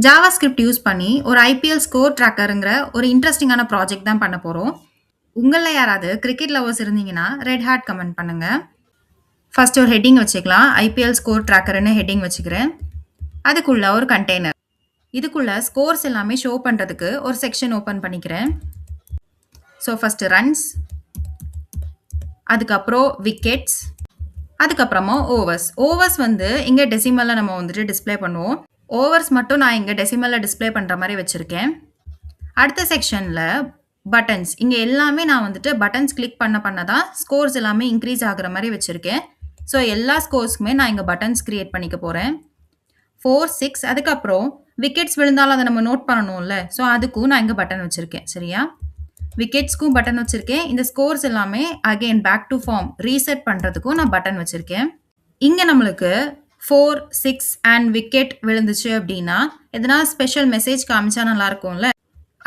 JavaScript use பண்ணி ஒரு IPL score ட்ராக்கருங்கிற ஒரு இன்ட்ரெஸ்டிங்கான ப்ராஜெக்ட் தான் பண்ண போறோம். உங்கள யாராவது கிரிக்கெட் லவர்ஸ் இருந்தீங்கன்னா, ரெட் ஹாட் கமெண்ட் பண்ணுங்க. ஃபர்ஸ்ட் ஒரு ஹெட்டிங் வச்சுக்கலாம். ஐபிஎல் ஸ்கோர் ட்ராக்கர்ன்னு ஹெட்டிங் வச்சுக்கிறேன். அதுக்குள்ள ஒரு கண்டெய்னர். இதுக்குள்ள ஸ்கோர்ஸ் எல்லாமே ஷோ பண்றதுக்கு ஒரு செக்ஷன் ஓப்பன் பண்ணிக்கிறேன். ஸோ ஃபர்ஸ்ட் ரன்ஸ், அதுக்கப்புறம் விக்கெட்ஸ், அதுக்கப்புறமா ஓவர்ஸ். ஓவர்ஸ் வந்து இங்க டெசிமல்ல நம்ம வந்துட்டு டிஸ்ப்ளே பண்ணுவோம். ஓவர்ஸ் மட்டும் நான் இங்க டெசிமல்ல டிஸ்ப்ளே பண்ற மாரி வச்சிருக்கேன். அடுத்த செக்ஷன்ல பட்டன்ஸ். இங்க எல்லாமே நான் வந்துட்டு பட்டன்ஸ் கிளிக் பண்ண தான் ஸ்கோர்ஸ் எல்லாமே இன்க்ரீஸ் ஆகுற மாரி வச்சிருக்கேன். ஸோ எல்லா ஸ்கோர்ஸ்க்குமே நான் இங்க பட்டன்ஸ் கிரியேட் பண்ணிக்க போறேன். 4, 6 அதுக்கப்புறம் விக்கெட்ஸ் விழுந்தாலும் அத நம்ம நோட் பண்ணணும்ல. ஸோ அதுக்கும் நான் இங்க பட்டன் வச்சிருக்கேன். சரியா? விக்கெட்ஸ்க்கும் பட்டன் வச்சிருக்கேன். இந்த ஸ்கோர்ஸ் எல்லாமே again back to form reset பண்றதுக்கும் நான் பட்டன் வச்சிருக்கேன். இங்க நம்மளுக்கு 4, 6 அண்ட் விக்கெட் விழுந்துச்சு அப்படின்னா, எதனா ஸ்பெஷல் மெசேஜ் காமிச்சா நல்லா இருக்கும்ல.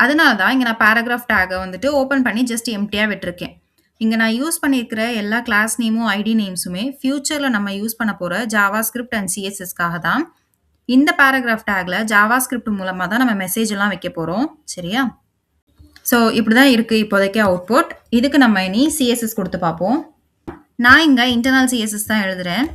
அதனால தான் இங்க நான் பேராகிராஃப் டேக்க வந்துட்டு ஓப்பன் பண்ணி ஜஸ்ட் எம்ப்டியா விட்டுருக்கேன். இங்க நான் யூஸ் பண்ணியிருக்கிற எல்லா கிளாஸ் நேமும், ஐடி நேம்ஸுமே ஃபியூச்சர்ல நம்ம யூஸ் பண்ண போற ஜாவாஸ்கிரிப்ட் அண்ட் சிஎஸ்எஸ்க்காக தான். இந்த பேராகிராஃப் டேக்ல ஜாவாஸ்கிரிப்ட் மூலமா தான் நம்ம மெசேஜ் எல்லாம் வைக்க போறோம். சரியா? ஸோ இப்படிதான் இருக்கு இப்போதைக்கு அவுட்புட். இதுக்கு நம்ம இனி சிஎஸ்எஸ் கொடுத்து பார்ப்போம். நான் இங்க இன்டர்னல் சிஎஸ்எஸ் தான் எழுதுறேன்.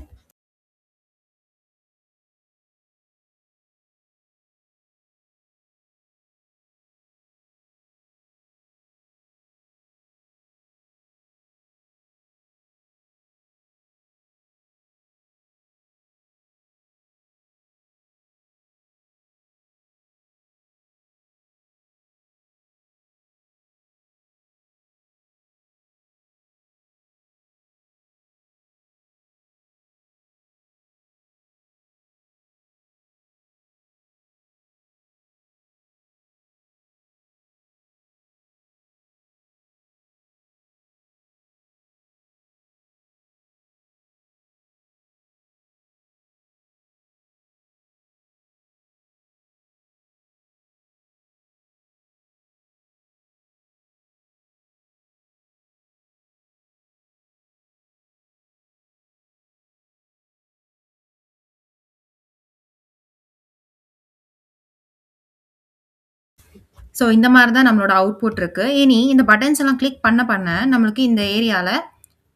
ஸோ இந்த மாதிரி தான் நம்மளோட அவுட்புட் இருக்கு. இனி இந்த பட்டன்ஸ் எல்லாம் கிளிக் பண்ண நம்மளுக்கு இந்த ஏரியால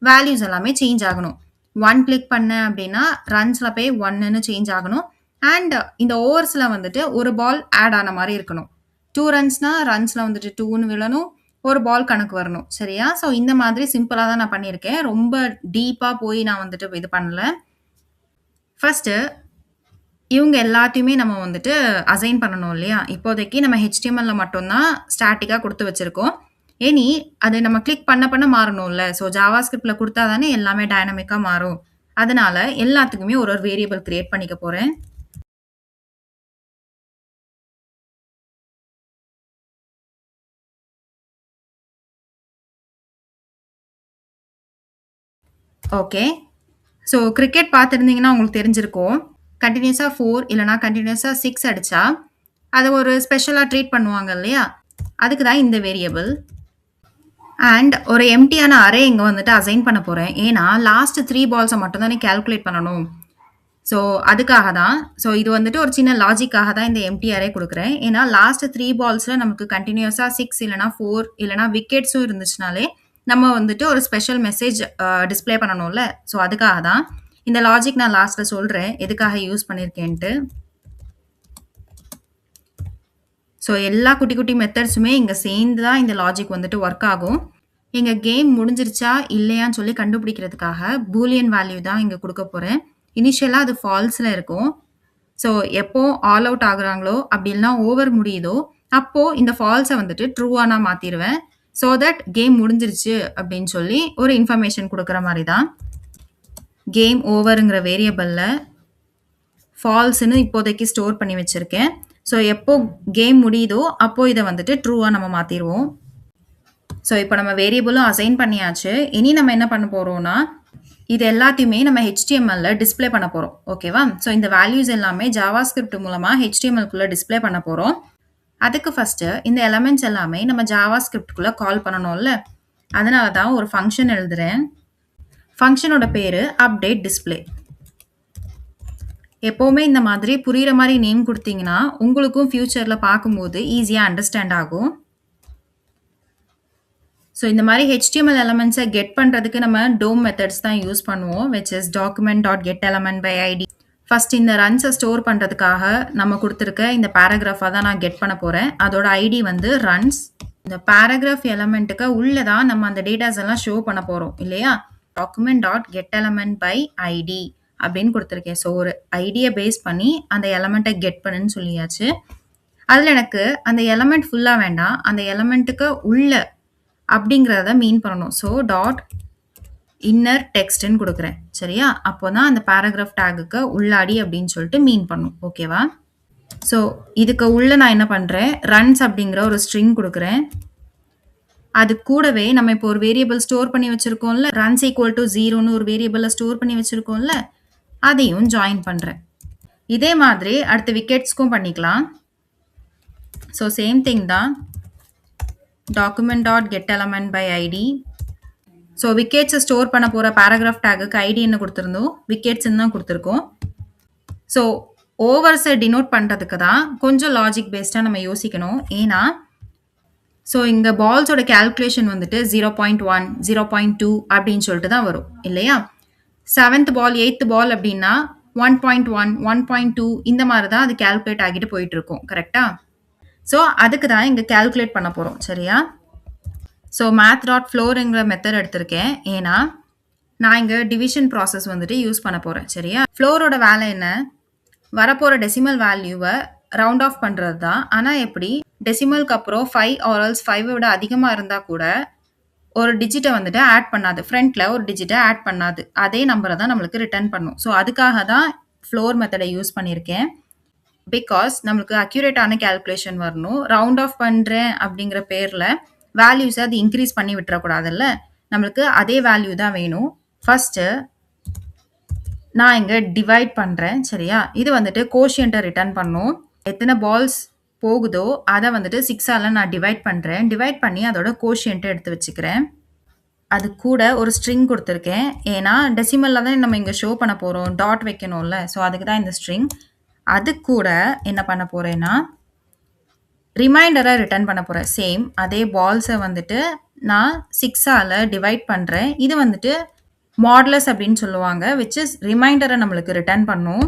வேல்யூஸ் எல்லாமே சேஞ்ச் ஆகணும். 1 கிளிக் பண்ணேன் அப்படின்னா ரன்ஸ்ல போய் 1ன்னு சேஞ்ச் ஆகணும். அண்ட் இந்த ஓவர்ஸ்ல வந்துட்டு ஒரு பால் ஆட் ஆன மாதிரி இருக்கணும். 2 ரன்ஸ்னா ரன்ஸ்ல வந்துட்டு 2ன்னு விழணும். ஒரு பால் கணக்கு வரணும். சரியா? ஸோ இந்த மாதிரி சிம்பிளா தான் நான் பண்ணியிருக்கேன். ரொம்ப டீப்பா போய் நான் வந்துட்டு இது பண்ணல. ஃபர்ஸ்ட் இவங்க எல்லாத்தையுமே நம்ம வந்துட்டு அசைன் பண்ணணும் இல்லையா? இப்போதைக்கு நம்ம HTMLல மட்டும் தான் ஸ்டாட்டிக்கா குடுத்து வச்சிருக்கோம். இனி அது நம்ம கிளிக் பண்ண மாறணும்ல. ஸோ ஜாவாஸ்கிரிப்ட்ல குடுத்தா தானே எல்லாமே டைனமிக்கா மாறும். அதனால எல்லாத்துக்குமே ஒரு வேரியபிள் கிரியேட் பண்ணிக்க போறேன். ஓகே. ஸோ கிரிக்கெட் பார்த்திருந்தீங்கன்னா உங்களுக்கு தெரிஞ்சிருக்கும். கன்டினியூஸா 4 இல்லன்னா கன்டினியூஸா 6 அடிச்சா, அத ஒரு ஸ்பெஷலா ட்ரீட் பண்ணுவாங்க இல்லையா? அதுக்கு தான் இந்த வேரியபிள். அண்ட் ஒரு எம்ப்டியான அரே இங்க வந்துட்டு அசைன் பண்ண போறேன். ஏன்னா லாஸ்ட் 3 பால்ஸ மட்டும் தானே கால்குலேட் பண்ணணும். ஸோ அதுக்காக தான். ஸோ இது வந்துட்டு ஒரு சின்ன லாஜிக்காக தான் இந்த எம்ப்டி அரே குடுக்குறேன். ஏன்னா லாஸ்ட் 3 பால்ஸ்ல நமக்கு கன்டினியூஸா 6 இல்லன்னா 4 இல்லன்னா விக்கெட்ஸும் இருந்துச்சுனாலே, நம்ம வந்துட்டு ஒரு ஸ்பெஷல் மெசேஜ் டிஸ்ப்ளே பண்ணணும்ல. ஸோ அதுக்காக தான். இந்த லாஜிக் நான் லாஸ்ட்ல சொல்றேன். எதுக்காக யூஸ் பண்ணியிருக்கேன்ட்டு. ஸோ எல்லா குட்டி குட்டி மெத்தட்ஸுமே இங்க சேர்ந்து தான் இந்த லாஜிக் வந்துட்டு ஒர்க் ஆகும். எங்க கேம் முடிஞ்சிருச்சா இல்லையான்னு சொல்லி கண்டுபிடிக்கிறதுக்காக பூலியன் வேல்யூ தான் இங்க குடுக்க போறேன். இனிஷியலா அது ஃபால்ஸ்ல இருக்கும். ஸோ எப்போ ஆல் அவுட் ஆகுறாங்களோ, அப்படி இல்லன்னா ஓவர் முடியுதோ, அப்போ இந்த ஃபால்ஸ வந்துட்டு ட்ரூவா நான் மாத்திருவேன். ஸோ தட் கேம் முடிஞ்சிருச்சு அப்படின்னு சொல்லி ஒரு இன்ஃபர்மேஷன் குடுக்குற மாரி தான். கேம் ஓவர்ங்கிற வேரியபிள்ல ஃபால்ஸ்ன்னு இப்போதைக்கு ஸ்டோர் பண்ணி வச்சிருக்கேன். ஸோ எப்போ கேம் முடியுதோ, அப்போ இத வந்துட்டு ட்ரூவா நம்ம மாத்திருவோம். ஸோ இப்போ நம்ம வேரியபிளும் அசைன் பண்ணியாச்சு. இனி நம்ம என்ன பண்ண போறோம்னா, இது எல்லாத்தையுமே நம்ம HTMLல டிஸ்ப்ளே பண்ண போறோம். ஓகேவா? ஸோ இந்த வேல்யூஸ் எல்லாமே ஜாவாஸ்கிரிப்ட் மூலமா HTMLக்குள்ள டிஸ்ப்ளே பண்ண போறோம். அதுக்கு ஃபர்ஸ்ட் இந்த எலிமெண்ட்ஸ் எல்லாமே நம்ம ஜாவாஸ்கிரிப்ட்குள்ள கால் பண்ணணும்ல. அதனால தான் ஒரு ஃபங்ஷன் எழுதுறேன். ஃபங்ஷனோட பேரு அப்டேட் டிஸ்ப்ளே. எப்பவுமே இந்த மாதிரி புரியிற மாரி நேம் குடுத்தீங்கன்னா, உங்களுக்கும் ஃபியூச்சர்ல பார்க்கும்போது ஈஸியா அண்டர்ஸ்டாண்ட் ஆகும். ஸோ இந்த மாரி HTML எலிமெண்ட்ஸ கெட் பண்றதுக்கு நம்ம DOM மெத்தட்ஸ் தான் யூஸ் பண்ணுவோம். Which is document.getElement by id. First இந்த ரன்ஸ ஸ்டோர் பண்றதுக்காக நம்ம குடுத்திருக்க இந்த பேராகிராஃப தான் நான் கெட் பண்ண போறேன். அதோட ஐடி வந்து ரன்ஸ். இந்த பேராகிராஃப் எலிமெண்ட்டுக்கு உள்ள தான் நம்ம அந்த டேட்டாஸ் எல்லாம் ஷோ பண்ண போறோம் இல்லையா? document.getElement by id அப்படின்னு குடுத்திருக்கேன். ஸோ ஒரு ஐடிய பேஸ் பண்ணி அந்த எலிமெண்ட்ட கெட் பண்ணுன்னு சொல்லியாச்சு. அதுல எனக்கு அந்த எலிமெண்ட் ஃபுல்லா வேண்டாம். அந்த எலிமெண்ட்டுக்கு உள்ள அப்படிங்கிறத மீன் பண்ணணும். ஸோ டாட் இன்னர் டெக்ஸ்ட்ன்னு கொடுக்குறேன். சரியா? அப்போ தான் அந்த பேராகிராஃப் டேகுக்கு உள்ளாடி அப்படின்னு சொல்லிட்டு மீன் பண்ணும். ஓகேவா? ஸோ இதுக்கு உள்ள நான் என்ன பண்ணுறேன், ரன்ஸ் அப்படிங்கிற ஒரு ஸ்ட்ரிங் கொடுக்குறேன். அது கூடவே நம்ம இப்போ ஒரு வேரியபிள் ஸ்டோர் பண்ணி வச்சுருக்கோம்ல, ரன்ஸ் ஈக்குவல் டு 0ன்னு ஒரு வேரியபிளை ஸ்டோர் பண்ணி வச்சுருக்கோம்ல, அதையும் ஜாயின் பண்ணுறேன். இதே மாதிரி அடுத்த விக்கெட்ஸ்க்கும் பண்ணிக்கலாம். ஸோ சேம் திங் தான். document.getElement by id. ஸோ விக்கெட்ஸை ஸ்டோர் பண்ண போகிற பேராகிராஃப் டேகுக்கு ஐடி என்ன கொடுத்துருந்தோம், விக்கெட்ஸ்ன்னு தான் கொடுத்துருக்கோம். ஸோ ஓவர்ஸை டினோட் பண்ணுறதுக்கு தான் கொஞ்சம் லாஜிக் பேஸ்டாக நம்ம யோசிக்கணும். ஏன்னா ஸோ இங்கே பால்ஸோட கேல்குலேஷன் வந்துட்டு 0.1 0.2 அப்படின்னு சொல்லிட்டு தான் வரும் இல்லையா? 7th பால் 8th பால் அப்படின்னா 1.1 1.2 இந்த மாதிரி தான் அது கேல்குலேட் ஆகிட்டு போயிட்டு இருக்கும். கரெக்டா? ஸோ அதுக்கு தான் இங்கே கேல்குலேட் பண்ண போகிறோம். சரியா? ஸோ math.floorங்கிற மெத்தட் எடுத்திருக்கேன். ஏன்னா நான் இங்கே டிவிஷன் ப்ராசஸ் வந்துட்டு யூஸ் பண்ண போகிறேன். சரியா? ஃப்ளோரோட வேலை என்ன, வரப்போகிற டெசிமல் வேல்யூவை ரவுண்ட் ஆஃப் பண்ணுறது தான். ஆனால் எப்படி, டெசிமலுக்கு அப்புறம் 5 ஆர் எல்ஸ் 5 விட அதிகமாக இருந்தால் கூட ஒரு டிஜிட்டை வந்துட்டு ஆட் பண்ணாது, ஃப்ரண்ட்டில் ஒரு டிஜிட்டை ஆட் பண்ணாது, அதே நம்பரை தான் நம்மளுக்கு ரிட்டர்ன் பண்ணும். ஸோ அதுக்காக தான் ஃப்ளோர் மெத்தடை யூஸ் பண்ணியிருக்கேன். பிகாஸ் நம்மளுக்கு அக்யூரேட்டான கேல்குலேஷன் வரணும். ரவுண்ட் ஆஃப் பண்ணுறேன் அப்படிங்கிற பேரில் வேல்யூஸை அது இன்க்ரீஸ் பண்ணி விட்டுறக்கூடாதுல்ல, நம்மளுக்கு அதே வேல்யூ தான் வேணும். ஃபஸ்ட்டு நான் இங்கே டிவைட் பண்ணுறேன். சரியா? இது வந்துட்டு கோஷியண்ட்டை ரிட்டர்ன் பண்ணும். எத்தனை பால்ஸ் போகுதோ அதை வந்துட்டு 6ஆல் நான் டிவைட் பண்ணுறேன். டிவைட் பண்ணி அதோட கோஷியண்ட்டை எடுத்து வச்சுக்கிறேன். அது கூட ஒரு ஸ்ட்ரிங் கொடுத்துருக்கேன். ஏன்னா டெசிமலில் தான் நம்ம இங்கே ஷோ பண்ண போகிறோம், டாட் வைக்கணும்ல. ஸோ அதுக்கு தான் இந்த ஸ்ட்ரிங். அது கூட என்ன பண்ண போகிறேன்னா ரிமைண்டரை ரிட்டர்ன் பண்ண போகிறேன். சேம் அதே பால்ஸை வந்துட்டு நான் 6ஆல் டிவைட் பண்ணுறேன். இது வந்துட்டு மாடுலஸ் அப்படின்னு சொல்லுவாங்க, விச் இஸ் ரிமைண்டரை நம்மளுக்கு ரிட்டர்ன் பண்ணும்.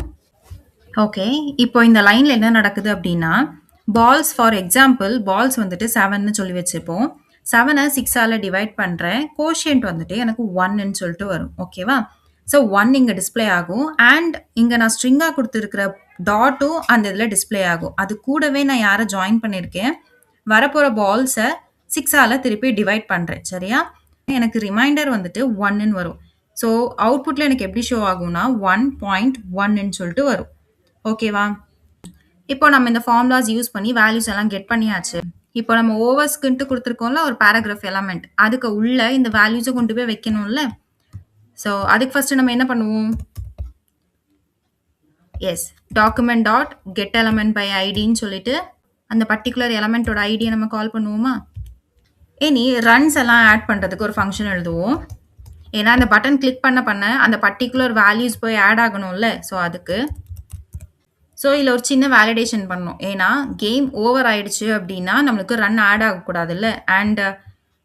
ஓகே, இப்போ இந்த லைனில் என்ன நடக்குது அப்படின்னா, பால்ஸ் ஃபார் எக்ஸாம்பிள் பால்ஸ் வந்துட்டு 7ன்னு சொல்லி வச்சுப்போம். 7ஐ 6ஆல் டிவைட் பண்ணுறேன். கோஷியன்ட் வந்துட்டு எனக்கு 1ன்னு சொல்லிட்டு வரும். ஓகேவா? ஸோ 1 இங்கே டிஸ்பிளே ஆகும். அண்ட் இங்கே நான் ஸ்ட்ரிங்காக கொடுத்துருக்கிற டாட்டும் அந்த இதில் டிஸ்பிளே ஆகும். அது கூடவே நான் யாரை ஜாயின் பண்ணியிருக்கேன், வரப்போகிற பால்ஸை 6ஆல் திருப்பி டிவைட் பண்ணுறேன். சரியா? எனக்கு ரிமைண்டர் வந்துட்டு 1ன்னு வரும். ஸோ அவுட்புட்டில் எனக்கு எப்படி ஷோ ஆகும்னா 1.1ன்னு சொல்லிட்டு வரும். ஓகேவா? இப்போ நம்ம இந்த ஃபார்முலாஸ் யூஸ் பண்ணி வேல்யூஸ் எல்லாம் கெட் பண்ணியாச்சு. இப்போ நம்ம ஓவர்ஸ்க்குன்ட்டு கொடுத்துருக்கோம்ல ஒரு பேராகிராஃப் எலமெண்ட், அதுக்கு உள்ள இந்த வேல்யூஸை கொண்டு போய் வைக்கணும்ல. ஸோ அதுக்கு ஃபஸ்ட்டு நம்ம என்ன பண்ணுவோம், எஸ் document.getElement by idன்னு சொல்லிட்டு அந்த பர்டிகுலர் எலமெண்ட்டோட ஐடியை நம்ம கால் பண்ணுவோமா. இனி ரன்ஸ் எல்லாம் ஆட் பண்ணுறதுக்கு ஒரு ஃபங்க்ஷன் எழுதுவோம். ஏன்னா அந்த பட்டன் கிளிக் பண்ண அந்த பர்டிகுலர் வேல்யூஸ் போய் ஆட் ஆகணும்ல. ஸோ அதுக்கு இதில் ஒரு சின்ன வேலிடேஷன் பண்ணணும். ஏன்னா கேம் ஓவர் ஆயிடுச்சு அப்படின்னா நம்மளுக்கு ரன் ஆட் ஆகக்கூடாதுல்ல. அண்ட்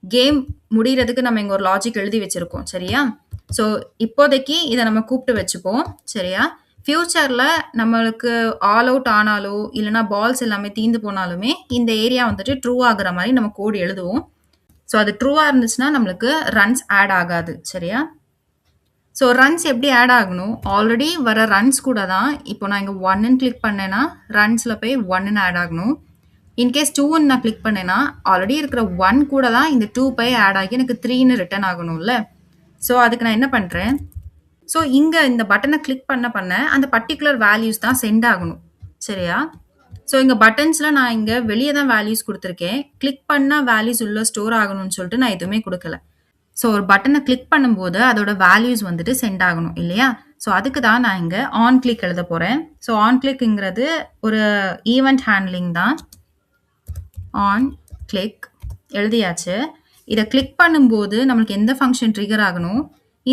கேம் முடிகிறதுக்கு நம்ம இங்கே ஒரு லாஜிக் எழுதி வச்சுருக்கோம். சரியா? ஸோ இப்போதைக்கு இதை நம்ம கூப்பிட்டு வச்சுப்போம். சரியா? ஃப்யூச்சரில் நம்மளுக்கு ஆல் அவுட் ஆனாலோ இல்லைனா பால்ஸ் எல்லாமே தீந்து போனாலுமே இந்த ஏரியா வந்துட்டு ட்ரூ ஆகுற மாதிரி நம்ம கோடு எழுதுவோம். ஸோ அது ட்ரூவாக இருந்துச்சுன்னா நம்மளுக்கு ரன்ஸ் ஆட் ஆகாது. சரியா? ஸோ ரன்ஸ் எப்படி ஆட் ஆகணும், ஆல்ரெடி வர ரன்ஸ் கூட தான் இப்போ நான் இங்கே 1ன்னு கிளிக் பண்ணேன்னா ரன்ஸில் போய் 1ன்னு ஆட் ஆகணும். இன்கேஸ் 2ன்னு நான் கிளிக் பண்ணேன்னா ஆல்ரெடி இருக்கிற 1 கூட தான் இந்த 2 போய் ஆட் ஆகி எனக்கு 3ன்னு ரிட்டர்ன் ஆகணும்ல. ஸோ அதுக்கு நான் என்ன பண்ணுறேன், ஸோ இங்கே இந்த பட்டனை கிளிக் பண்ண அந்த பர்டிகுலர் வேல்யூஸ் தான் சென்ட் ஆகணும். சரியா? ஸோ இங்கே பட்டன்ஸில் நான் இங்கே வெளியே தான் வேல்யூஸ் கொடுத்துருக்கேன். கிளிக் பண்ணால் வேல்யூஸ் உள்ள ஸ்டோர் ஆகணும்னு சொல்லிட்டு நான் எதுவுமே கொடுக்கல. ஸோ ஒரு பட்டனை கிளிக் பண்ணும்போது அதோட வேல்யூஸ் வந்துட்டு சென்ட் ஆகணும் இல்லையா? ஸோ அதுக்கு தான் நான் இங்கே ஆன் கிளிக் எழுத போகிறேன். ஸோ ஆன் கிளிக்ங்கிறது ஒரு ஈவெண்ட் ஹேண்ட்லிங் தான். ஆன் கிளிக் எழுதியாச்சு. இதை கிளிக் பண்ணும்போது நம்மளுக்கு எந்த ஃபங்க்ஷன் ட்ரிகர் ஆகணும்,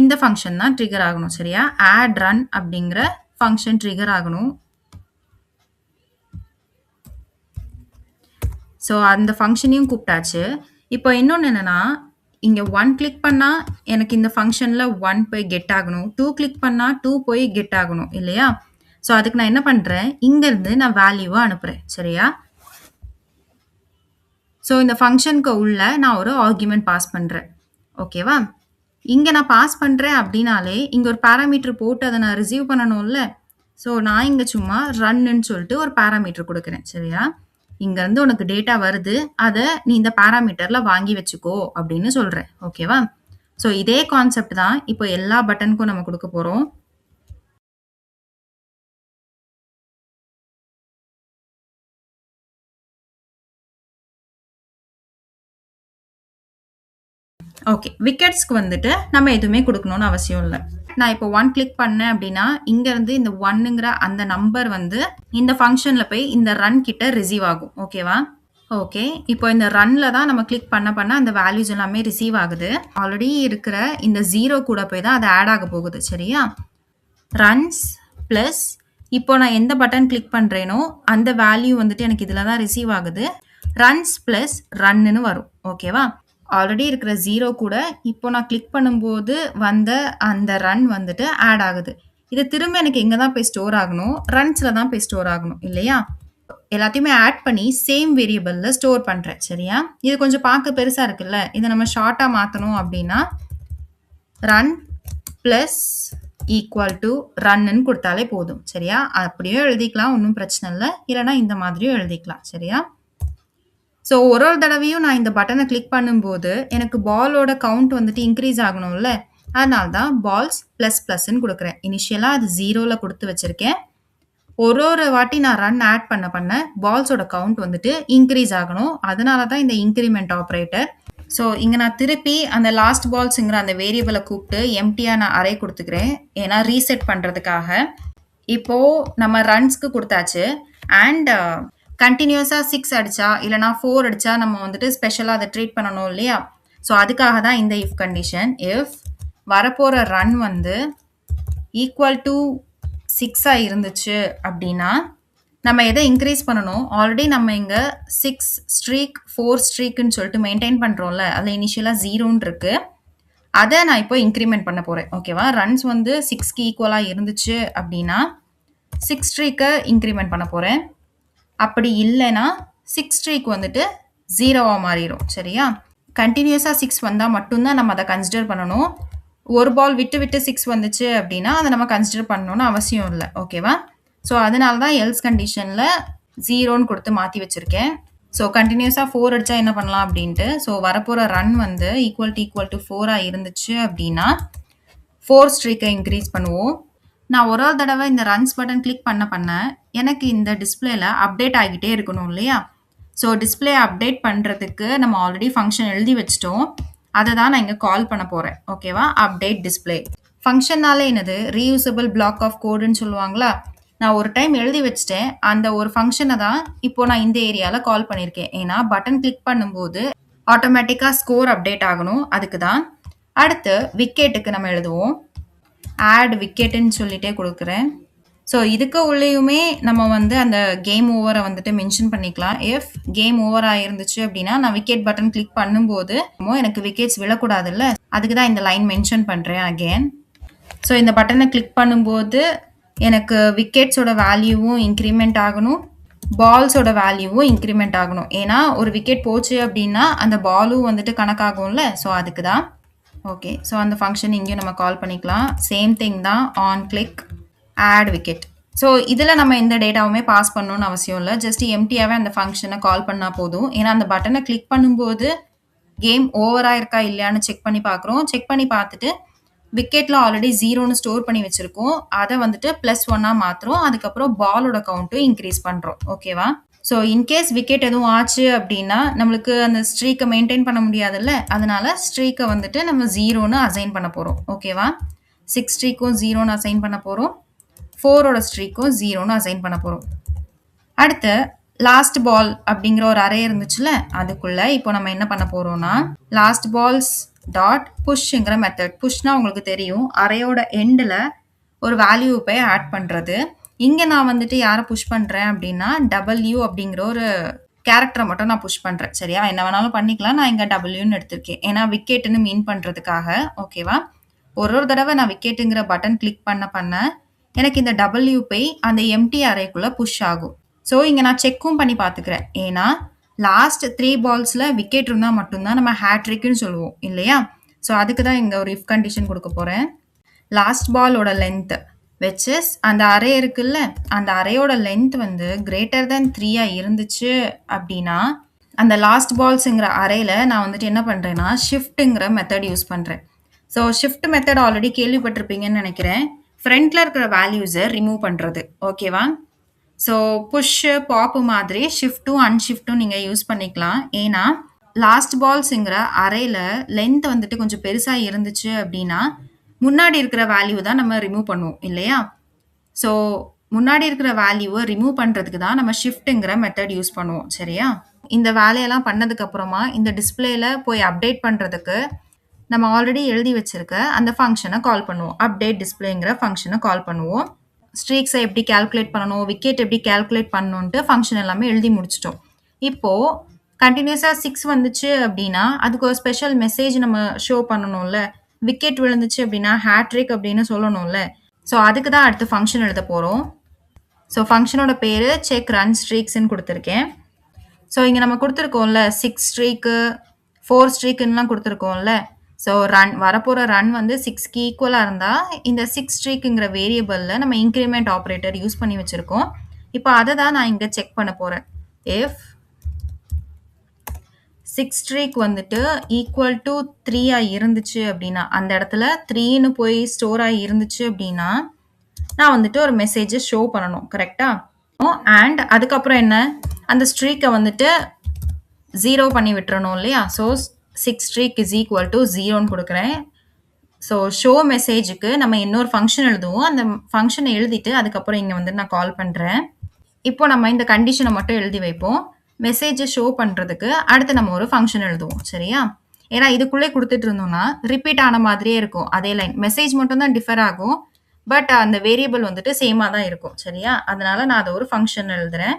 இந்த ஃபங்க்ஷன் தான் ட்ரிகர் ஆகணும். சரியா? ஆட் ரன் அப்படிங்கிற ஃபங்ஷன் ட்ரிகர் ஆகணும். ஸோ அந்த ஃபங்ஷனையும் கூப்பிட்டாச்சு. இப்போ இன்னொன்னு என்னன்னா, இங்க 1 கிளிக் பண்ணா எனக்கு இந்த ஃபங்ஷன்ல 1 போய் கெட் ஆகணும். 2 கிளிக் பண்ணா 2 போய் கெட் ஆகணும் இல்லையா? ஸோ அதுக்கு நான் என்ன பண்றேன், இங்கருந்து நான் வேல்யூவ அனுப்புறேன். சரியா? ஸோ இந்த ஃபங்ஷனுக்கு உள்ள நான் ஒரு ஆர்குமென்ட் பாஸ் பண்றேன். ஓகேவா? இங்க நான் பாஸ் பண்றேன் அப்படின்னாலே, இங்க ஒரு பாராமீட்டர் போட்டு அத நான் ரிசீவ் பண்ணணும்ல. ஸோ நான் இங்க சும்மா ரன்னுன்னு சொல்லிட்டு ஒரு பாராமீட்டர் குடுக்குறேன். சரியா? இங்கருந்து உனக்கு டேட்டா வருது. அத நீ இந்த பாராமீட்டர்ல வாங்கி வச்சுக்கோ அப்படின்னு சொல்றேன். ஓகேவா? ஸோ இதே கான்செப்ட் தான் இப்போ எல்லா பட்டனுக்கும் நம்ம குடுக்க போறோம். ஓகே. விக்கெட்ஸ்க்கு வந்துட்டு நம்ம எதுவுமே குடுக்கணும்னு அவசியம் இல்ல. நான் இப்போ 1 கிளிக் பண்ணேன் அப்படின்னா, இங்கருந்து இந்த 1ங்கிற அந்த நம்பர் வந்து இந்த ஃபங்ஷன்ல போய் இந்த ரன் கிட்ட ரிசீவ் ஆகும். ஓகேவா? ஓகே. இப்போ இந்த ரன்ல தான் நம்ம கிளிக் பண்ண அந்த வேல்யூஸ் எல்லாமே ரிசீவ் ஆகுது. ஆல்ரெடி இருக்கிற இந்த 0 கூட போய் தான் அது ஆட் ஆக போகுது. சரியா? ரன்ஸ் பிளஸ் இப்போ நான் எந்த பட்டன் கிளிக் பண்றேனோ அந்த வேல்யூ வந்துட்டு எனக்கு இதுல தான் ரிசீவ் ஆகுது. ரன்ஸ் பிளஸ் ரன்னுன்னு வரும். ஓகேவா? ஆல்ரெடி இருக்கிற 0 கூட இப்போ நான் கிளிக் பண்ணும்போது வந்த அந்த ரன் வந்துட்டு ஆட் ஆகுது. இது திரும்ப எனக்கு எங்க தான் போய் ஸ்டோர் ஆகணும்? ரன்ஸ்ல தான் போய் ஸ்டோர் ஆகணும் இல்லையா? எல்லாத்தையுமே ஆட் பண்ணி சேம் வேரியபிள்ல ஸ்டோர் பண்றேன். சரியா? இது கொஞ்சம் பார்க்க பெருசா இருக்குல்ல. இத நம்ம ஷார்ட்டா மாத்தணும் அப்படின்னா run plus equal to run கொடுத்தாலே போதும். சரியா? அப்படியே எழுதிக்கலாம். ஒன்றும் பிரச்சனை இல்லை. இல்லைன்னா இந்த மாதிரியும் எழுதிக்கலாம். சரியா? ஸோ ஒரு தடவையும் நான் இந்த பட்டனை கிளிக் பண்ணும்போது எனக்கு பாலோட கவுண்ட் வந்துட்டு இன்க்ரீஸ் ஆகணும்ல. அதனால தான் பால்ஸ் பிளஸ் பிளஸ்ன்னு கொடுக்குறேன். இனிஷியலாக அது 0ல கொடுத்து வச்சிருக்கேன். ஒரு வாட்டி நான் ரன் ஆட் பண்ண பால்ஸோட கவுண்ட் வந்துட்டு இன்க்ரீஸ் ஆகணும். அதனால தான் இந்த இன்க்ரிமெண்ட் ஆப்ரேட்டர். ஸோ இங்கே நான் திருப்பி அந்த லாஸ்ட் பால்ஸுங்கிற அந்த வேரியபிளை கூப்பிட்டு எம்டியாக நான் அரே கொடுத்துக்கிறேன். ஏன்னா ரீசெட் பண்ணுறதுக்காக. இப்போது நம்ம ரன்ஸ்க்கு கொடுத்தாச்சு. அண்ட் கண்டினியூஸாக 6 அடித்தா இல்லைனா 4 அடித்தா நம்ம வந்துட்டு ஸ்பெஷலாக அதை ட்ரீட் பண்ணணும் இல்லையா? ஸோ அதுக்காக தான் இந்த இஃப் கண்டிஷன். இஃப் வரப்போகிற ரன் வந்து ஈக்குவல் டு 6 இருந்துச்சு அப்படின்னா நம்ம எதை இன்க்ரீஸ் பண்ணணும்? ஆல்ரெடி நம்ம இங்க 6 ஸ்ட்ரீக் 4 ஸ்ட்ரீக்னு சொல்லிட்டு மெயின்டைன் பண்றோம்ல. அதுல இனிஷியலா 0ன்னு இருக்கு. அதை நான் இப்போ இன்க்ரிமெண்ட் பண்ண போறேன். ஓகேவா? ரன்ஸ் வந்து 6க்கு ஈக்குவலா இருந்துச்சு அப்படின்னா 6 ஸ்ட்ரீக்கை இன்க்ரிமெண்ட் பண்ண போறேன். அப்படி இல்லைன்னா 6 ஸ்ட்ரீக் வந்துட்டு 0வா மாறிடும். சரியா? கண்டினியூஸா 6 வந்தா மட்டும்தான் நம்ம அதை கன்சிடர் பண்ணணும். ஒரு பால் விட்டு விட்டு 6 வந்துச்சு அப்படின்னா அதை நம்ம கன்சிடர் பண்ணணும்னு அவசியம் இல்லை. ஓகேவா? ஸோ அதனால தான் எல்ஸ் கண்டிஷனில் 0ன்னு கொடுத்து மாற்றி வச்சுருக்கேன். ஸோ கண்டினியூஸாக 4 அடித்தா என்ன பண்ணலாம் அப்படின்ட்டு. ஸோ வரப்போகிற ரன் வந்து ஈக்குவல் டு 4 இருந்துச்சு அப்படின்னா 4 ஸ்ட்ரீக்கை இன்க்ரீஸ் பண்ணுவோம். நான் ஒரு தடவை இந்த ரன்ஸ் பட்டன் கிளிக் பண்ண எனக்கு இந்த டிஸ்பிளேல அப்டேட் ஆகிட்டே இருக்கணும் இல்லையா? ஸோ டிஸ்பிளே அப்டேட் பண்ணுறதுக்கு நம்ம ஆல்ரெடி ஃபங்க்ஷன் எழுதி வச்சிட்டோம். அதை தான் நான் இங்கே கால் பண்ண போகிறேன். ஓகேவா? அப்டேட் டிஸ்பிளே ஃபங்க்ஷன்னாலே என்னது ரீயூசபிள் பிளாக் ஆஃப் கோடுன்னு சொல்லுவாங்களா? நான் ஒரு டைம் எழுதி வச்சிட்டேன். அந்த ஒரு ஃபங்க்ஷனை தான் இப்போ நான் இந்த ஏரியாவில் கால் பண்ணியிருக்கேன். ஏன்னா பட்டன் கிளிக் பண்ணும்போது ஆட்டோமேட்டிக்காக ஸ்கோர் அப்டேட் ஆகணும். அதுக்கு தான். அடுத்து விக்கெட்டுக்கு நம்ம எழுதுவோம். ஆட் விக்கெட்டுன்னு சொல்லிட்டே கொடுக்குறேன். ஸோ இதுக்கு உள்ளேயுமே நம்ம வந்து அந்த கேம் ஓவரை வந்துட்டு மென்ஷன் பண்ணிக்கலாம். இஃப் கேம் ஓவர் ஆயிருந்துச்சு அப்படின்னா நான் விக்கெட் பட்டன் கிளிக் பண்ணும்போது எனக்கு விக்கெட்ஸ் விழக்கூடாதுல்ல. அதுக்கு தான் இந்த லைன் மென்ஷன் பண்ணுறேன் அகேன். ஸோ இந்த பட்டனை கிளிக் பண்ணும்போது எனக்கு விக்கெட்ஸோட வேல்யூவும் இன்க்ரிமெண்ட் ஆகணும், பால்ஸோட வேல்யூவும் இன்க்ரிமெண்ட் ஆகணும். ஏன்னா ஒரு விக்கெட் போச்சு அப்படின்னா அந்த பாலும் வந்துட்டு கணக்காகும்ல. ஸோ அதுக்கு தான். ஓகே. ஸோ அந்த ஃபங்க்ஷன் இங்கேயும் நம்ம கால் பண்ணிக்கலாம். சேம் திங் தான். On click add wicket. So இதில் நம்ம எந்த டேட்டாவுமே பாஸ் பண்ணணும்னு அவசியம் இல்லை. ஜஸ்ட் எம்டியாகவே அந்த ஃபங்க்ஷனை கால் பண்ணால் போதும். ஏன்னா அந்த பட்டனை கிளிக் பண்ணும்போது கேம் ஓவராக இருக்கா இல்லையான்னு செக் பண்ணி பார்க்குறோம். செக் பண்ணி பார்த்துட்டு விக்கெட்டில் ஆல்ரெடி 0ன்னு ஸ்டோர் பண்ணி வச்சுருக்கோம். அதை வந்துட்டு +1 மாற்றுறோம். அதுக்கப்புறம் பாலோட கவுண்ட்டும் இன்க்ரீஸ் பண்ணுறோம். ஓகேவா? ஸோ இன்கேஸ் விக்கெட் எதுவும் ஆச்சு அப்படின்னா நம்மளுக்கு அந்த ஸ்ட்ரீக்கை மெயின்டைன் பண்ண முடியாதுல்ல. அதனால ஸ்ட்ரீக்கை வந்துட்டு நம்ம 0ன்னு அசைன் பண்ண போகிறோம். ஓகேவா? 6 ஸ்ட்ரீக்கும் 0ன்னு அசைன் பண்ண போகிறோம். 4ஓட ஸ்ட்ரீக்கும் 0ன்னு அசைன் பண்ண போகிறோம். அடுத்து லாஸ்ட் பால் அப்படிங்கிற ஒரு அரே இருந்துச்சுல, அதுக்குள்ள இப்போ நம்ம என்ன பண்ண போறோம்னா லாஸ்ட் பால்ஸ் டாட் புஷ்ங்கிற மெத்தட். புஷ்னா உங்களுக்கு தெரியும், அரேயோட எண்டில் ஒரு வேல்யூ போய் ஆட் பண்றது. இங்க நான் வந்துட்டு யார புஷ் பண்றேன் அப்டின்னா, W அப்படிங்கிற ஒரு கேரக்டர மட்டும் நான் புஷ் பண்றேன். சரியா? என்ன வேணாலும் பண்ணிக்கலாம். நான் இங்க Wன்னு எடுத்திருக்கேன். ஏன்னா விக்கெட்ன்னு மீன் பண்றதுக்காக. ஓகேவா? ஒரு தடவ நான் விக்கெட்டுங்கிற பட்டன் கிளிக் பண்ண எனக்கு இந்த W போய் அந்த எம்ப்டி அரேக்குள்ள புஷ் ஆகும். ஸோ இங்க நான் செக்கும் பண்ணி பார்த்துக்கிறேன். ஏன்னா லாஸ்ட் 3 பால்ஸ்ல விக்கெட் இருந்தா மட்டும் தான் நம்ம ஹேட்ரிக்ன்னு சொல்லுவோம் இல்லையா? ஸோ அதுக்கு தான் இங்க ஒரு இஃப் கண்டிஷன் குடுக்க போறேன். லாஸ்ட் பாலோட லென்த் which is அந்த அரே இருக்குல்ல, அந்த அரேயோட லென்த் வந்து கிரேட்டர் than 3 இருந்துச்சு அப்படின்னா, அந்த லாஸ்ட் பால்ஸ்ங்கிற அரேல நான் வந்துட்டு என்ன பண்றேன்னா, ஷிஃப்ட்ங்கிற மெத்தட் யூஸ் பண்றேன். ஸோ ஷிஃப்ட் மெத்தட் ஆல்ரெடி கேள்விப்பட்டிருப்பீங்கன்னு நினைக்கிறேன். ஃப்ரண்ட்ல இருக்கிற வேல்யூஸை ரிமூவ் பண்றது. ஓகேவா? ஸோ புஷ், பாப் மாதிரி ஷிஃப்ட்டும் அன்ஷிஃப்ட்டும் நீங்க யூஸ் பண்ணிக்கலாம். ஏன்னா லாஸ்ட் பால்ஸ்ங்கிற அரேல லென்த் வந்துட்டு கொஞ்சம் பெருசா இருந்துச்சு அப்படின்னா, முன்னாடி இருக்கிற வேல்யூ தான் நம்ம ரிமூவ் பண்ணுவோம் இல்லையா? ஸோ முன்னாடி இருக்கிற வேல்யூவை ரிமூவ் பண்றதுக்கு தான் நம்ம ஷிஃப்ட்ங்கிற மெத்தட் யூஸ் பண்ணுவோம். சரியா? இந்த வேலையெல்லாம் பண்ணதுக்கு அப்புறமா இந்த டிஸ்பிளேல போய் அப்டேட் பண்றதுக்கு நம்ம ஆல்ரெடி எழுதி வச்சிருக்க அந்த ஃபங்க்ஷனை கால் பண்ணுவோம். அப்டேட் டிஸ்பிளேங்கிற ஃபங்க்ஷனை கால் பண்ணுவோம். ஸ்ட்ரீக்ஸை எப்படி கால்குலேட் பண்ணணும், விக்கெட் எப்படி கால்குலேட் பண்ணணுன்ட்டு ஃபங்க்ஷன் எல்லாமே எழுதி முடிச்சிட்டோம். இப்போ கண்டினியூஸாக 6 வந்துச்சு அப்படின்னா அதுக்கு ஒரு ஸ்பெஷல் மெசேஜ் நம்ம ஷோ பண்ணணும்ல. விக்கெட் விழுந்துச்சு அப்படின்னா ஹேட்ரிக் அப்படின்னு சொல்லணும்ல. ஸோ அதுக்கு தான் அடுத்து ஃபங்க்ஷன் எழுத போகிறோம். ஸோ ஃபங்க்ஷனோட பேர் செக் ரன் ஸ்ட்ரீக்ஸ்ன்னு கொடுத்துருக்கேன். ஸோ இங்கே நம்ம கொடுத்துருக்கோம்ல 6 ஸ்ட்ரீக்கு 4 ஸ்ட்ரீக்குன்னெலாம் கொடுத்துருக்கோம்ல. ஸோ வரப்போகிற ரன் வந்து 6க்கு ஈக்குவலாக இருந்தால் இந்த 6 ஸ்ட்ரீக்குங்கிற வேரியபிளில் நம்ம இன்க்ரிமெண்ட் ஆப்ரேட்டர் யூஸ் பண்ணி வச்சுருக்கோம். இப்போ அதை தான் நான் இங்கே செக் பண்ண போகிறேன். இஃப் 6 ஸ்ட்ரீக் வந்துட்டு ஈக்குவல் டு 3 இருந்துச்சு அப்படின்னா, அந்த இடத்துல 3ன்னு போய் ஸ்டோர் ஆகி இருந்துச்சு அப்படின்னா நான் வந்துட்டு ஒரு மெசேஜை ஷோ பண்ணணும். கரெக்டா? அண்ட் அதுக்கப்புறம் என்ன, அந்த ஸ்ட்ரீக்கை வந்துட்டு 0 பண்ணி விட்டுறணும் இல்லையா? So 6 streak is equal to 0ன்னு கொடுக்குறேன். ஸோ ஷோ மெசேஜுக்கு நம்ம இன்னொரு ஃபங்க்ஷன் எழுதுவோம். அந்த ஃபங்க்ஷனை எழுதிட்டு அதுக்கப்புறம் இங்கே வந்து நான் கால் பண்ணுறேன். இப்போ நம்ம இந்த கண்டிஷனை மட்டும் எழுதி வைப்போம். மெசேஜை ஷோ பண்ணுறதுக்கு அடுத்து நம்ம ஒரு ஃபங்க்ஷன் எழுதுவோம். சரியா? ஏன்னா இதுக்குள்ளே கொடுத்துட்டு இருந்தோம்னா ரிப்பீட் ஆன மாதிரியே இருக்கும். அதே லைன் மெசேஜ் மட்டும் தான் டிஃபர் ஆகும். பட் அந்த வேரியபிள் வந்துட்டு சேமாக தான் இருக்கும். சரியா? அதனால நான் அதை ஒரு ஃபங்க்ஷன் எழுதுறேன்.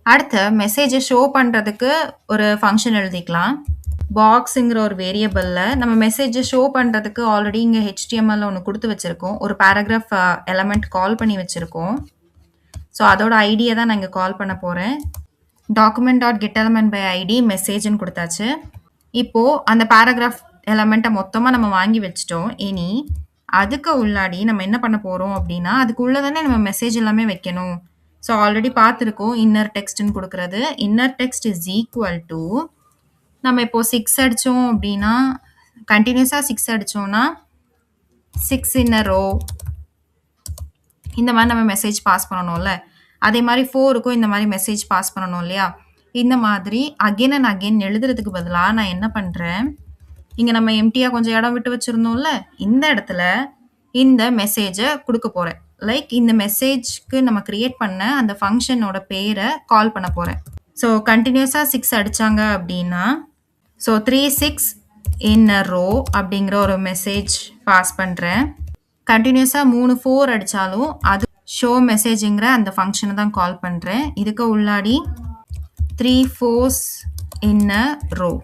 அடுத்து மெசேஜை ஷோ பண்ணுறதுக்கு ஒரு ஃபங்க்ஷன் எழுதிக்கலாம். பாக்ஸுங்கிற ஒரு வேரியபிளில் நம்ம மெசேஜை ஷோ பண்ணுறதுக்கு ஆல்ரெடி இங்கே HTML ஒன்று கொடுத்து வச்சுருக்கோம். ஒரு பேராகிராஃப் எலமெண்ட் கால் பண்ணி வச்சுருக்கோம். ஸோ அதோட ஐடியை தான் நான் இங்கே கால் பண்ண போகிறேன். document.getElementById மெசேஜ்னு கொடுத்தாச்சு. இப்போது அந்த பேராகிராஃப் எலமெண்ட்டை மொத்தமாக நம்ம வாங்கி வச்சிட்டோம். இனி அதுக்கு உள்ளாடி நம்ம என்ன பண்ண போகிறோம் அப்படின்னா, அதுக்கு உள்ளே தானே நம்ம மெசேஜ் எல்லாமே வைக்கணும். ஸோ ஆல்ரெடி பார்த்துருக்கோம் இன்னர் டெக்ஸ்ட்னு கொடுக்குறது. Inner text is equal to நம்ம இப்போ 6 அடித்தோம் அப்படின்னா, கண்டினியூஸாக 6 அடித்தோம்னா 6 in a row இந்த மாதிரி நம்ம மெசேஜ் பாஸ் பண்ணணும்ல. அதே மாதிரி 4க்கும் இந்த மாதிரி மெசேஜ் பாஸ் பண்ணணும் இல்லையா? இந்த மாதிரி அகெயின் அண்ட் அகெயின் எழுதுறதுக்கு பதிலாக நான் என்ன பண்ணுறேன், இங்கே நம்ம எம்டியாக கொஞ்சம் இடம் விட்டு வச்சுருந்தோம்ல, இந்த இடத்துல இந்த மெசேஜை கொடுக்க போகிறேன். லைக் இந்த மெசேஜ்க்கு நம்ம கிரியேட் பண்ண அந்த ஃபங்க்ஷனோட பேரை கால் பண்ண போகிறேன். ஸோ கண்டினியூஸாக 6 அடித்தாங்க அப்படின்னா, ஸோ 3 6 in a row அப்படிங்கிற ஒரு மெசேஜ் பாஸ் பண்ணுறேன். கண்டினியூஸாக 3 4 அடித்தாலும் அது ஷோ மெசேஜுங்கிற அந்த ஃபங்க்ஷனை தான் கால் பண்ணுறேன். இதுக்கு உள்ளாடி 3 4s in a row.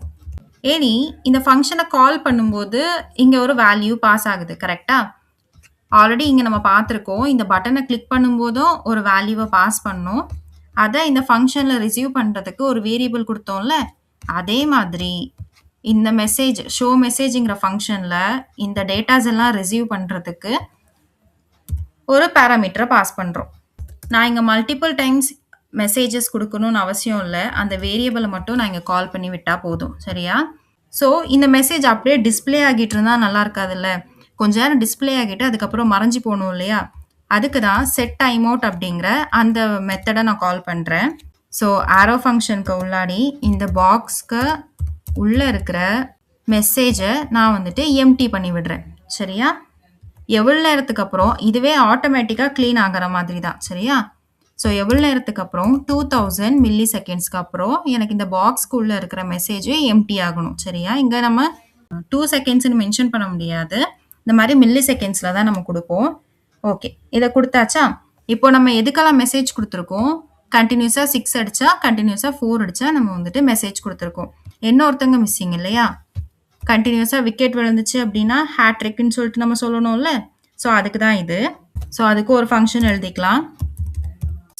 இனி இந்த ஃபங்க்ஷனை கால் பண்ணும்போது இங்கே ஒரு வேல்யூ பாஸ் ஆகுது. கரெக்டாக? ஆல்ரெடி இங்கே நம்ம பார்த்துருக்கோம். இந்த பட்டனை கிளிக் பண்ணும்போதும் ஒரு வேல்யூவை பாஸ் பண்ணோம். அதை இந்த ஃபங்க்ஷனில் ரிசீவ் பண்ணுறதுக்கு ஒரு வேரியபிள் கொடுத்தோம்ல, அதே மாதிரி இந்த மெசேஜ் ஷோ மெசேஜுங்கிற ஃபங்க்ஷனில் இந்த டேட்டாஸ் எல்லாம் ரிசீவ் பண்ணுறதுக்கு ஒரு பேராமீட்டரை பாஸ் பண்ணுறோம். நான் இங்கே மல்டிபிள் டைம்ஸ் மெசேஜஸ் கொடுக்கணும்னு அவசியம் இல்லை. அந்த வேரியபிளை மட்டும் நான் இங்கே கால் பண்ணி விட்டால் போதும். சரியா? ஸோ இந்த மெசேஜ் அப்படியே டிஸ்பிளே ஆகிட்டு இருந்தால் நல்லா இருக்காதுல்ல. கொஞ்ச நேரம் டிஸ்பிளே ஆகிட்டு அதுக்கப்புறம் மறைஞ்சி போகணும் இல்லையா? அதுக்கு தான் செட் டைம் அவுட் அப்படிங்கிற அந்த மெத்தடை நான் கால் பண்ணுறேன். ஸோ ஆரோ ஃபங்க்ஷனுக்கு உள்ளாடி இந்த பாக்ஸ்க்கு உள்ளே இருக்கிற மெசேஜை நான் வந்துட்டு எம்டி பண்ணி விடுறேன். சரியா? எவ்வளோ நேரத்துக்கு அப்புறம் இதுவே ஆட்டோமேட்டிக்காக க்ளீன் ஆகிற மாதிரி தான். சரியா? ஸோ எவ்வளோ நேரத்துக்கு அப்புறம் 2000 மில்லி செகண்ட்ஸ்க்கு அப்புறம் எனக்கு இந்த பாக்ஸ்க்குள்ளே இருக்கிற மெசேஜ் எம்டி ஆகணும். சரியா? இங்கே நம்ம 2 செகண்ட்ஸ்னு மென்ஷன் பண்ண முடியாது. இந்த மாதிரி மில்லி செகண்ட்ஸில் தான் நம்ம கொடுப்போம். ஓகே. இத குடுத்தாச்சா? இப்போ நம்ம எதுக்கெல்லாம் மெசேஜ் குடுத்துருக்கோம்? கன்டினியூஸா 6 அடிச்சா, கன்டினியூஸா 4 அடிச்சா நம்ம வந்துட்டு மெசேஜ் குடுத்துருக்கோம். என்ன ஒருத்தங்க மிஸ்ஸிங் இல்லையா? கன்டினியூஸா விக்கெட் விழுந்துச்சு அப்டின்னா, ஹேட்ரிக்ன்னு சொல்லிட்டு நம்ம சொல்லணும்ல. ஸோ அதுக்கு தான் இது. ஸோ அதுக்கு ஒரு ஃபங்ஷன் எழுதிக்கலாம்.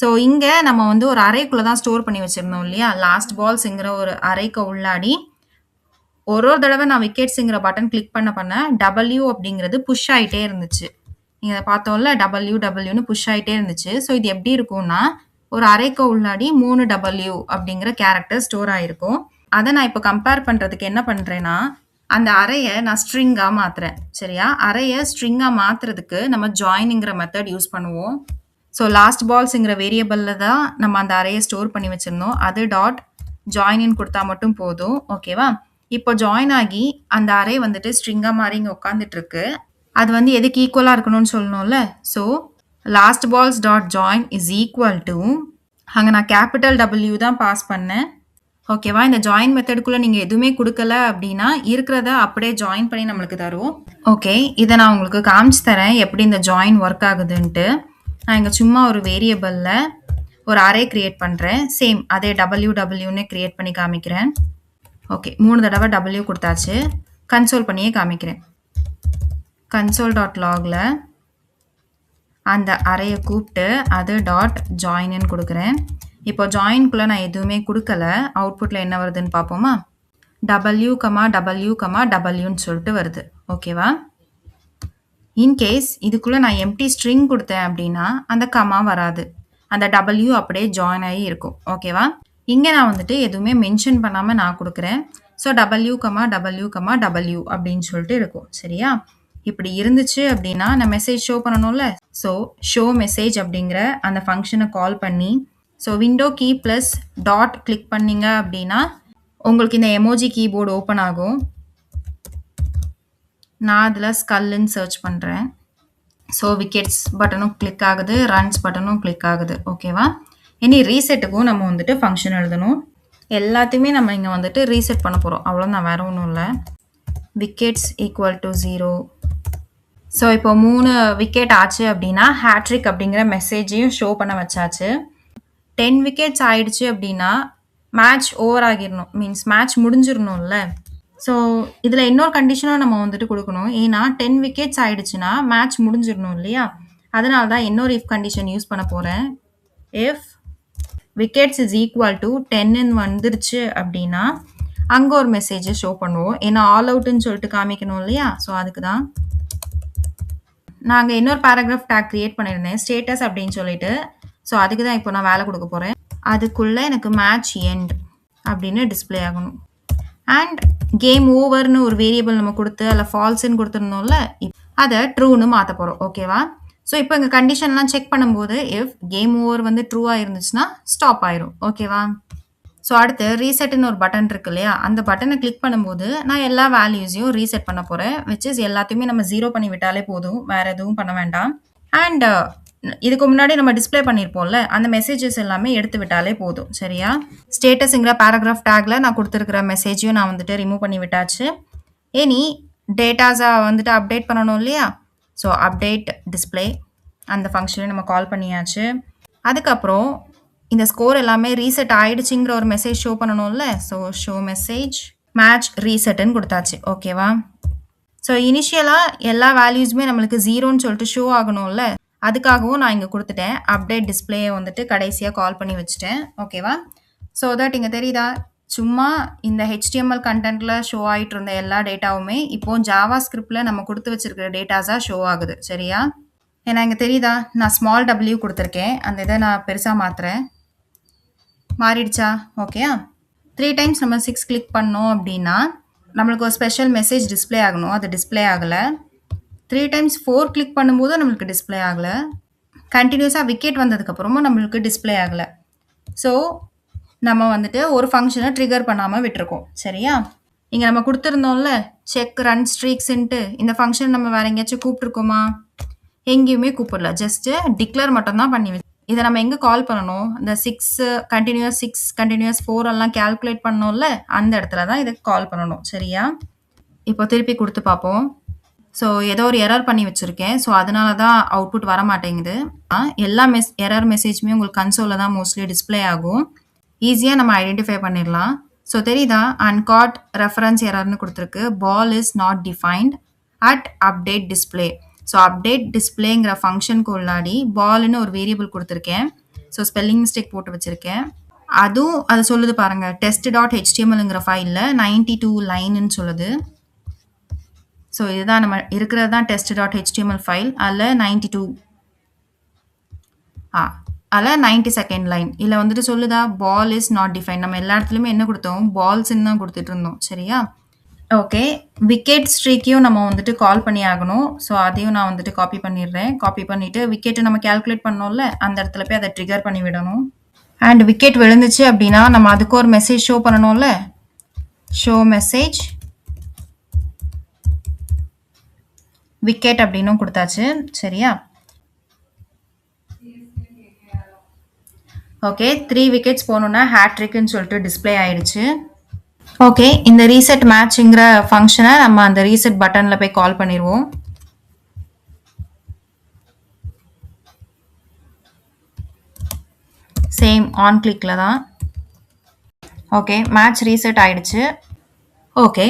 ஸோ இங்க நம்ம வந்து ஒரு அரேக்குள்ள தான் ஸ்டோர் பண்ணி வச்சிருந்தோம் இல்லையா? லாஸ்ட் பால்ஸ்ங்கிற ஒரு அரேக்கு உள்ளாடி ஒரு தடவ நான் விக்கெட்ஸ்ங்கிற பட்டன் கிளிக் பண்ண W அப்படிங்கிறது புஷ் ஆயிட்டே இருந்துச்சு. நீங்க அத பார்த்தோம்ல WWன்னு புஷ் ஆயிட்டே இருந்துச்சு. ஸோ இது எப்படி இருக்கும்னா, ஒரு அரேக்கு உள்ளாடி 3W அப்படிங்கிற கேரக்டர் ஸ்டோர் ஆயிருக்கும். அத நான் இப்ப கம்பேர் பண்றதுக்கு என்ன பண்றேன்னா, அந்த அரேய நான் ஸ்ட்ரிங்கா மாத்துறேன். சரியா? அரேய ஸ்ட்ரிங்கா மாத்துறதுக்கு நம்ம ஜாயின்ங்கிற மெத்தட் யூஸ் பண்ணுவோம். ஸோ லாஸ்ட் பால்ஸ்ங்கிற வேரியபிள்ல தான் நம்ம அந்த அரேய ஸ்டோர் பண்ணி வச்சிருந்தோம். அது டாட் ஜாயின்னு குடுத்தா மட்டும் போதும். ஓகேவா? இப்போ ஜாயின் ஆகி அந்த அரே வந்துட்டு ஸ்ட்ரிங்கா மாறி இங்க உட்கார்ந்துட்டு இருக்கு. அது வந்து எதுக்கு ஈக்குவலா இருக்கணும்னு சொல்லணும்ல. So last balls dot join is equal to அங்க நான் கேபிட்டல் W தான் பாஸ் பண்ணேன். ஓகேவா? இந்த ஜாயின் மெத்தடுக்குள்ள நீங்க எதுவுமே குடுக்கல அப்படின்னா, இருக்கிறத அப்படியே ஜாயின் பண்ணி நம்மளுக்கு தரும். ஓகே. இத நான் உங்களுக்கு காமிச்சு தரேன். எப்படி இந்த ஜாயின் ஒர்க் ஆகுதுன்ட்டு. நான் இங்க சும்மா ஒரு வேரியபிள்ல ஒரு அரே கிரியேட் பண்றேன். சேம் அதே WWன்னு கிரியேட் பண்ணி காமிக்கிறேன். ஓகே. 3 தடவ W குடுத்தாச்சு. கன்சோல் பண்ணியே காமிக்கிறேன். console.logல அந்த அரேய கூப்பிட்டு அது டாட் ஜாயின்னு குடுக்குறேன். இப்போ ஜாயின்குள்ள நான் எதுவுமே குடுக்கல. அவுட்புட்ல என்ன வருதுன்னு பார்ப்போமா? W, W, Wன்னு சொல்லிட்டு வருது. ஓகேவா? இன்கேஸ் இதுக்குள்ள நான் எம்ப்டி ஸ்ட்ரிங் குடுத்தேன் அப்படின்னா, அந்த கமா வராது. அந்த W அப்படியே ஜாயின் ஆகி இருக்கும். ஓகேவா? இங்க நான் வந்துட்டு எதுவுமே மென்ஷன் பண்ணாம நான் குடுக்குறேன். ஸோ W, W, W அப்படின்னு சொல்லிட்டு இருக்கும். சரியா? இப்படி இருந்துச்சு அப்படின்னா, நான் மெசேஜ் ஷோ பண்ணணும்ல. ஸோ ஷோ மெசேஜ் அப்படிங்கிற அந்த ஃபங்க்ஷனை கால் பண்ணி, so window key plus dot click பண்ணீங்க அப்படின்னா, உங்களுக்கு இந்த எமோஜி கீபோர்டு ஓப்பன் ஆகும். நான் அதில் ஸ்கல்லுன்னு சர்ச் பண்ணுறேன். ஸோ விக்கெட்ஸ் பட்டனும் கிளிக் ஆகுது, ரன்ஸ் பட்டனும் கிளிக் ஆகுது. ஓகேவா? இனி ரீசெட்டுக்கும் நம்ம வந்துட்டு ஃபங்க்ஷன் எழுதணும். எல்லாத்தையுமே நம்ம இங்கே வந்துட்டு ரீசெட் பண்ண போகிறோம். அவ்வளோதான், வேற ஒன்றும் இல்லை. Wickets equal to 0. ஸோ இப்போ 3 விக்கெட் ஆச்சு அப்படின்னா, ஹேட்ரிக் அப்படிங்கிற மெசேஜையும் ஷோ பண்ண வச்சாச்சு. 10 விக்கெட்ஸ் ஆயிடுச்சு அப்படின்னா, மேட்ச் ஓவர் ஆகிடணும். மீன்ஸ் மேட்ச் முடிஞ்சிடணும்ல. ஸோ இதில் இன்னொரு கண்டிஷனும் நம்ம வந்துட்டு கொடுக்கணும். ஏன்னா 10 விக்கெட்ஸ் ஆயிடுச்சுன்னா மேட்ச் முடிஞ்சிடணும் இல்லையா? அதனால தான் இன்னொரு இஃப் கண்டிஷன் யூஸ் பண்ண போகிறேன். If wickets is equal to 10ன்னு வந்துருச்சு அப்படின்னா, அங்கே ஒரு மெசேஜை ஷோ பண்ணுவோம். ஏன்னா ஆல் அவுட்டுன்னு சொல்லிட்டு காமிக்கணும் இல்லையா? ஸோ அதுக்கு தான் நாங்கள் இன்னொரு பேராகிராஃப் டேக் கிரியேட் பண்ணியிருந்தேன், ஸ்டேட்டஸ் அப்படின்னு சொல்லிட்டு. ஸோ அதுக்கு தான் இப்போ நான் வேலை கொடுக்க போகிறேன். அதுக்குள்ளே எனக்கு மேட்ச் எண்ட் அப்படின்னு டிஸ்பிளே ஆகணும். அண்ட் கேம் ஓவர்னு ஒரு வேரியபிள் நம்ம கொடுத்து அதில் ஃபால்ஸ்ன்னு கொடுத்துருந்தோம்ல, அதை ட்ரூன்னு மாற்ற போகிறோம். ஓகேவா? ஸோ இப்போ எங்கள் கண்டிஷன்லாம் செக் பண்ணும்போது இஃப் கேம் ஓவர் வந்து ட்ரூவாக இருந்துச்சுன்னா ஸ்டாப் ஆயிரும். ஓகேவா? ஸோ அடுத்து ரீசெட்னு ஒரு பட்டன் இருக்கு இல்லையா? அந்த பட்டனை கிளிக் பண்ணும்போது நான் எல்லா வேல்யூஸையும் ரீசெட் பண்ண போகிறேன். விச் இஸ் எல்லாத்தையுமே நம்ம 0 பண்ணி விட்டாலே போதும், வேறு எதுவும் பண்ண வேண்டாம். அண்ட் இதுக்கு முன்னாடி நம்ம டிஸ்பிளே பண்ணியிருப்போம்ல, அந்த மெசேஜஸ் எல்லாமே எடுத்து விட்டாலே போதும். சரியா? ஸ்டேட்டஸுங்கிற பேராகிராஃப் டேக்ல நான் கொடுத்துருக்கிற மெசேஜையும் நான் வந்துட்டு ரிமூவ் பண்ணி விட்டாச்சு. இனி டேட்டாஸை வந்துட்டு அப்டேட் பண்ணணும் இல்லையா? ஸோ அப்டேட் டிஸ்பிளே அந்த ஃபங்க்ஷனை நம்ம கால் பண்ணியாச்சு. அதுக்கப்புறம் இந்த ஸ்கோர் எல்லாமே ரீசெட் ஆயிடுச்சுங்கிற ஒரு மெசேஜ் ஷோ பண்ணணும்ல. ஸோ ஷோ மெசேஜ் மேட்ச் ரீசெட்டுன்னு கொடுத்தாச்சு. ஓகேவா? ஸோ இனிஷியலாக எல்லா வேல்யூஸுமே நம்மளுக்கு 0ன்னு சொல்லிட்டு ஷோ ஆகணும்ல, அதுக்காகவும் நான் இங்கே கொடுத்துட்டேன். அப்டேட் டிஸ்பிளேயை வந்துட்டு கடைசியாக கால் பண்ணி வச்சுட்டேன். ஓகேவா? ஸோ தட் இங்கே தெரியுதா? சும்மா இந்த HTML கண்டென்ட்டில் ஷோ ஆகிட்டு இருந்த எல்லா டேட்டாவுமே இப்போ ஜாவா ஸ்கிரிப்டில் நம்ம கொடுத்து வச்சிருக்கிற டேட்டாஸாக ஷோ ஆகுது. சரியா? ஏன்னா இங்கே தெரியுதா? நான் ஸ்மால் W கொடுத்துருக்கேன். அந்த இதை நான் பெருசாக மாற்றுறேன். மாறிடுச்சா? ஓகேயா? 3 டைம்ஸ் நம்ம 6 கிளிக் பண்ணோம் அப்படின்னா நம்மளுக்கு ஒரு ஸ்பெஷல் மெசேஜ் டிஸ்பிளே ஆகணும். அது டிஸ்பிளே ஆகலை. 3 டைம்ஸ் 4 கிளிக் பண்ணும்போது நம்மளுக்கு டிஸ்பிளே ஆகலை. கண்டினியூஸாக விக்கெட் வந்ததுக்கப்புறமும் நம்மளுக்கு டிஸ்பிளே ஆகலை. ஸோ நம்ம வந்துட்டு ஒரு ஃபங்க்ஷனை ட்ரிகர் பண்ணாமல் விட்டுருக்கோம். சரியா? இங்கே நம்ம கொடுத்துருந்தோம்ல செக் ரன் ஸ்ட்ரீக்ஸ்ன்ட்டு, இந்த ஃபங்க்ஷன் நம்ம வேறு எங்கேயாச்சும் கூப்பிட்ருக்கோமா? எங்கேயுமே கூப்பிடல. ஜஸ்ட்டு டிக்ளேர் மட்டும்தான் பண்ணி வச்சு. இதை நம்ம எங்கே கால் பண்ணணும்? இந்த 6 கண்டினியூஸ் 4 எல்லாம் கேல்குலேட் பண்ணோம்ல, அந்த இடத்துல தான் இதை கால் பண்ணணும். சரியா? இப்போ திருப்பி கொடுத்து பார்ப்போம். ஸோ ஏதோ ஒரு எரர் பண்ணி வச்சிருக்கேன். ஸோ அதனால தான் அவுட்புட் வர மாட்டேங்குது. எல்லா எரர் மெசேஜுமே உங்களுக்கு கன்சோல்ல தான் மோஸ்ட்லி டிஸ்ப்ளே ஆகும். ஈஸியா நம்ம ஐடென்டிஃபை பண்ணிடலாம். ஸோ தெரியுதா? அன்காட் ரெஃபரன்ஸ் எரர்ன்னு குடுத்துருக்கு. Ball is not defined at update display. So update டிஸ்ப்ளேங்கிற ஃபங்ஷனுக்கு உள்ளாடி பால்ன்னு ஒரு வேரியபிள் குடுத்துருக்கேன். ஸோ ஸ்பெல்லிங் மிஸ்டேக் போட்டு வச்சிருக்கேன். அதுவும் அது சொல்லுது பாருங்க. test.htmlங்கிற ஃபைல்ல 92 லைன்னு சொல்லுது. ஸோ இதுதான் நம்ம இருக்கிறது தான் test.html ஃபைல். அதில் 92 அதில் 92nd லைன். இதில் வந்துட்டு சொல்லுதா பால் இஸ் நாட் டிஃபைன். நம்ம எல்லா இடத்துலையுமே என்ன கொடுத்தோம்? பால்ஸ்ன்னு தான் கொடுத்துட்டு இருந்தோம். சரியா? ஓகே. விக்கெட் ஸ்ட்ரீக்கையும் நம்ம வந்துட்டு கால் பண்ணி ஆகணும். ஸோ அதையும் நான் வந்துட்டு காப்பி பண்ணிடுறேன். காப்பி பண்ணிவிட்டு விக்கெட்டை நம்ம கேல்குலேட் பண்ணோம்ல, அந்த இடத்துல போய் அதை ட்ரிகர் பண்ணி விடணும். அண்ட் விக்கெட் விழுந்துச்சு அப்படின்னா நம்ம அதுக்கு ஒரு மெசேஜ் ஷோ பண்ணணும்ல. ஷோ மெசேஜ் விக்கெட் அப்படின்னும் கொடுத்தாச்சு. சரியா? ஓகே. 3 விக்கெட்ஸ் போகணுன்னா ஹேட்ரிக்னு சொல்லிட்டு டிஸ்ப்ளே ஆயிடுச்சு. ஓகே. இந்த ரீசெட் மேட்ச்ங்கிற ஃபங்க்ஷனை நம்ம அந்த ரீசெட் பட்டனில் போய் கால் பண்ணிடுவோம். சேம் ஆன் கிளிக்கில் தான். ஓகே. மேட்ச் ரீசெட் ஆயிடுச்சு. ஓகே.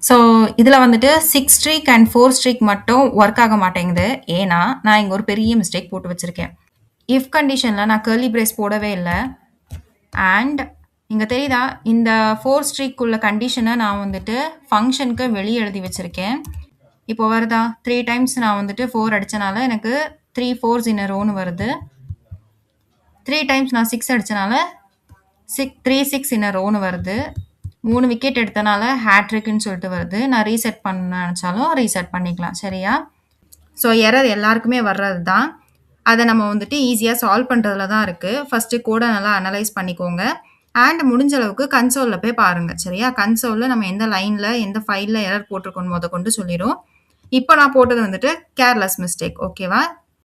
ஸோ இதில் வந்துட்டு 6 ஸ்ட்ரீக் அண்ட் 4 ஸ்ட்ரீக் மட்டும் ஒர்க் ஆக மாட்டேங்குது. ஏன்னா நான் இங்கே ஒரு பெரிய மிஸ்டேக் போட்டு வச்சுருக்கேன். இஃப் கண்டிஷனில் நான் கர்லி பிரேஸ் போடவே இல்லை. அண்ட் இங்கே தெரியுதா? இந்த 4 ஸ்ட்ரீக் உள்ள கண்டிஷனை நான் வந்துட்டு ஃபங்க்ஷனுக்கு வெளியே எழுதி வச்சுருக்கேன். இப்போ வருதா? 3 டைம்ஸ் நான் வந்துட்டு 4 அடித்தனால எனக்கு 3 4s in a rowன்னு வருது. 3 டைம்ஸ் நான் 6 அடித்தனால 3 6 in a rowன்னு வருது. 3 விக்கெட் எடுத்தனால ஹேட்ரிக்னு சொல்லிட்டு வருது. நான் ரீசெட் பண்ண நினச்சாலும் ரீசெட் பண்ணிக்கலாம். சரியா? ஸோ எரர் எல்லாருக்குமே வர்றது தான். அதை நம்ம வந்துட்டு ஈஸியாக சால்வ் பண்ணுறதுல தான் இருக்குது. ஃபஸ்ட்டு கோடை நல்லா அனலைஸ் பண்ணிக்கோங்க. அண்ட் முடிஞ்ச அளவுக்கு கன்சோலில் போய் பாருங்கள். சரியா? கன்சோலில் நம்ம எந்த லைனில் எந்த ஃபைலில் எரர் போட்டிருக்கோன்னு கொண்டு சொல்லிடும். இப்போ நான் போட்டது வந்துட்டு கேர்லெஸ் மிஸ்டேக். ஓகேவா?